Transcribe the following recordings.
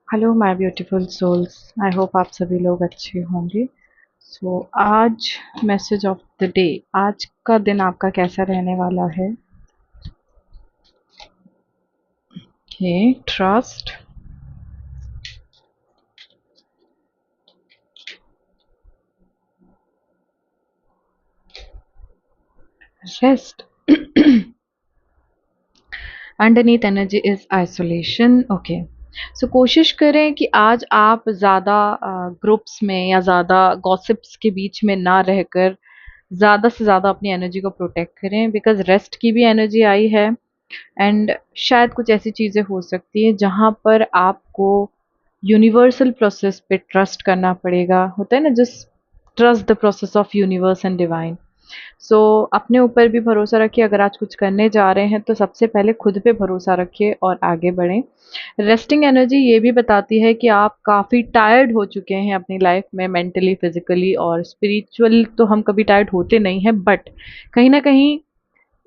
Hello my beautiful souls. I hope आप सभी लोग अच्छे होंगे। आज मैसेज ऑफ द डे, आज का दिन आपका कैसा रहने वाला है? Trust, rest, underneath energy is isolation. Okay, so कोशिश करें कि आज आप ज़्यादा ग्रुप्स में या ज़्यादा गॉसिप्स के बीच में ना रहकर ज़्यादा से ज़्यादा अपनी एनर्जी को प्रोटेक्ट करें, बिकॉज रेस्ट की भी एनर्जी आई है। एंड शायद कुछ ऐसी चीज़ें हो सकती हैं जहाँ पर आपको यूनिवर्सल प्रोसेस पे ट्रस्ट करना पड़ेगा। होता है ना, just trust the process of universe and divine. So अपने ऊपर भी भरोसा रखिए। अगर आज कुछ करने जा रहे हैं तो सबसे पहले खुद पे भरोसा रखिए और आगे बढ़ें। रेस्टिंग एनर्जी ये भी बताती है कि आप काफ़ी टायर्ड हो चुके हैं अपनी लाइफ में, मेंटली, फिजिकली और स्पिरिचुअल। तो हम कभी टायर्ड होते नहीं हैं, बट कहीं ना कहीं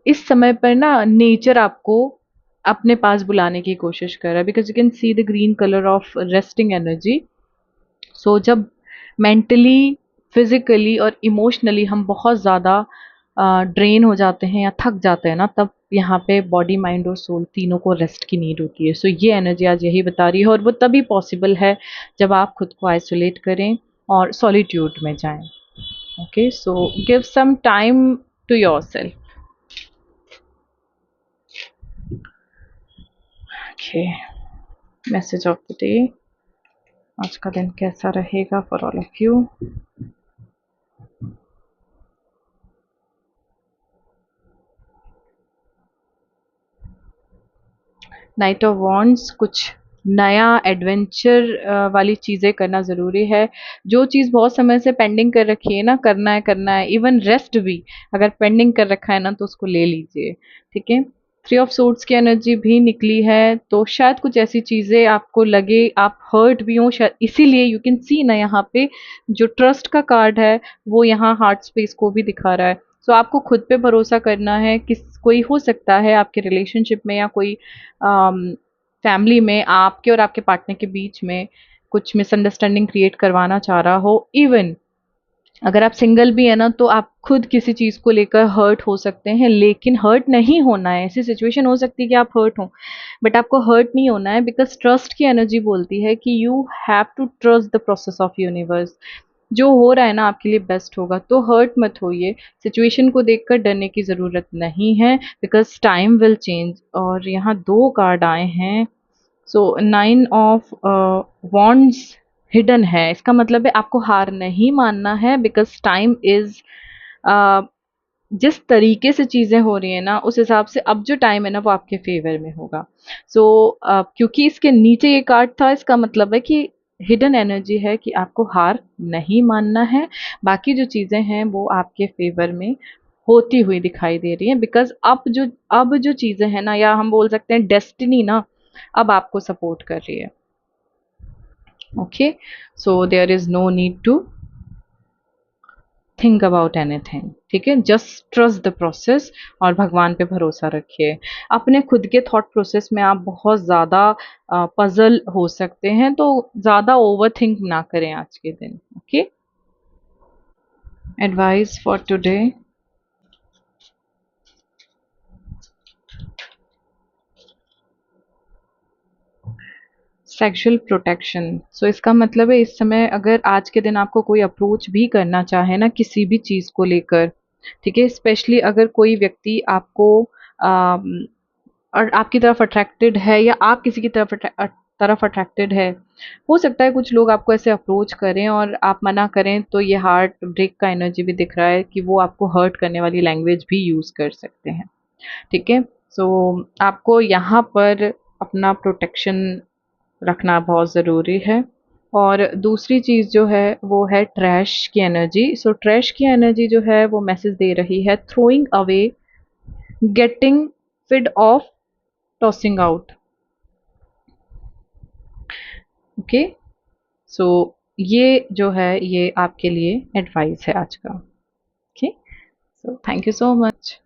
इस समय पर ना नेचर आपको अपने पास बुलाने की कोशिश कर रहा है, because you can see the green colour of resting energy. So जब मेंटली, फिजिकली और इमोशनली हम बहुत ज़्यादा ड्रेन हो जाते हैं या थक जाते हैं ना, तब यहाँ पे बॉडी, माइंड और सोल तीनों को रेस्ट की नीड होती है। सो ये एनर्जी आज यही बता रही है, और वो तभी पॉसिबल है जब आप खुद को आइसोलेट करें और सॉलिट्यूड में जाएं। Okay, so give some time to yourself. Okay, message of the day, आज का दिन कैसा रहेगा for all of you? Night of wands, कुछ नया एडवेंचर वाली चीज़ें करना ज़रूरी है। जो चीज़ बहुत समय से पेंडिंग कर रखी है ना, करना है, करना है। इवन रेस्ट भी अगर पेंडिंग कर रखा है ना, तो उसको ले लीजिए। ठीक है, थ्री ऑफ सोर्ड्स की एनर्जी भी निकली है, तो शायद कुछ ऐसी चीज़ें आपको लगे आप हर्ट भी हों, शायद इसीलिए यू कैन सी ना, यहाँ पे जो ट्रस्ट का कार्ड है वो यहाँ हार्ट स्पेस को भी दिखा रहा है। सो आपको खुद पे भरोसा करना है। कोई हो सकता है आपके रिलेशनशिप में या कोई फैमिली में आपके और आपके पार्टनर के बीच में कुछ मिसअंडरस्टैंडिंग क्रिएट करवाना चाह रहा हो। इवन अगर आप सिंगल भी है ना, तो आप खुद किसी चीज़ को लेकर हर्ट हो सकते हैं, लेकिन हर्ट नहीं होना है। ऐसी सिचुएशन हो सकती है कि आप हर्ट हो, बट आपको हर्ट नहीं होना है, बिकॉज ट्रस्ट की एनर्जी बोलती है कि you have to trust the process of universe. जो हो रहा है ना आपके लिए बेस्ट होगा, तो हर्ट मत होइए। सिचुएशन को देखकर डरने की ज़रूरत नहीं है, बिकॉज टाइम विल चेंज। और यहाँ दो कार्ड आए हैं। So nine of wands hidden है, इसका मतलब है आपको हार नहीं मानना है, बिकॉज टाइम इज, जिस तरीके से चीज़ें हो रही हैं ना, उस हिसाब से अब जो टाइम है ना वो आपके फेवर में होगा। सो क्योंकि इसके नीचे ये कार्ड था, इसका मतलब है कि हिडन एनर्जी है कि आपको हार नहीं मानना है। बाकी जो चीज़ें हैं वो आपके फेवर में होती हुई दिखाई दे रही हैं, बिकॉज अब जो चीज़ें हैं ना, या हम बोल सकते हैं डेस्टिनी ना, अब आपको सपोर्ट कर रही है। Okay, so there is no need to think about anything. ठीक है, जस्ट ट्रस्ट द प्रोसेस और भगवान पे भरोसा रखिए। अपने खुद के थॉट प्रोसेस में आप बहुत ज़्यादा पजल हो सकते हैं, तो ज़्यादा ओवर थिंक ना करें आज के दिन। Okay, advice for today, sexual protection. So इसका मतलब है इस समय अगर आज के दिन आपको कोई अप्रोच भी करना चाहे ना किसी भी चीज़ को लेकर, ठीक है, स्पेशली अगर कोई व्यक्ति आपको और आपकी तरफ अट्रैक्टेड है, या आप किसी की तरफ अट्रैक्टेड है, हो सकता है कुछ लोग आपको ऐसे अप्रोच करें और आप मना करें, तो ये हार्ट ब्रेक का एनर्जी भी दिख रहा है कि वो आपको हर्ट करने वाली लैंग्वेज भी यूज़ कर सकते हैं। ठीक है, सो आपको यहाँ पर अपना प्रोटेक्शन रखना बहुत ज़रूरी है। और दूसरी चीज़ जो है वो है ट्रैश की एनर्जी। सो ट्रैश की एनर्जी जो है वो मैसेज दे रही है थ्रोइंग अवे, गेटिंग फिड ऑफ, टॉसिंग आउट। ओके, सो ये जो है ये आपके लिए एडवाइस है आज का। Okay, so thank you so much.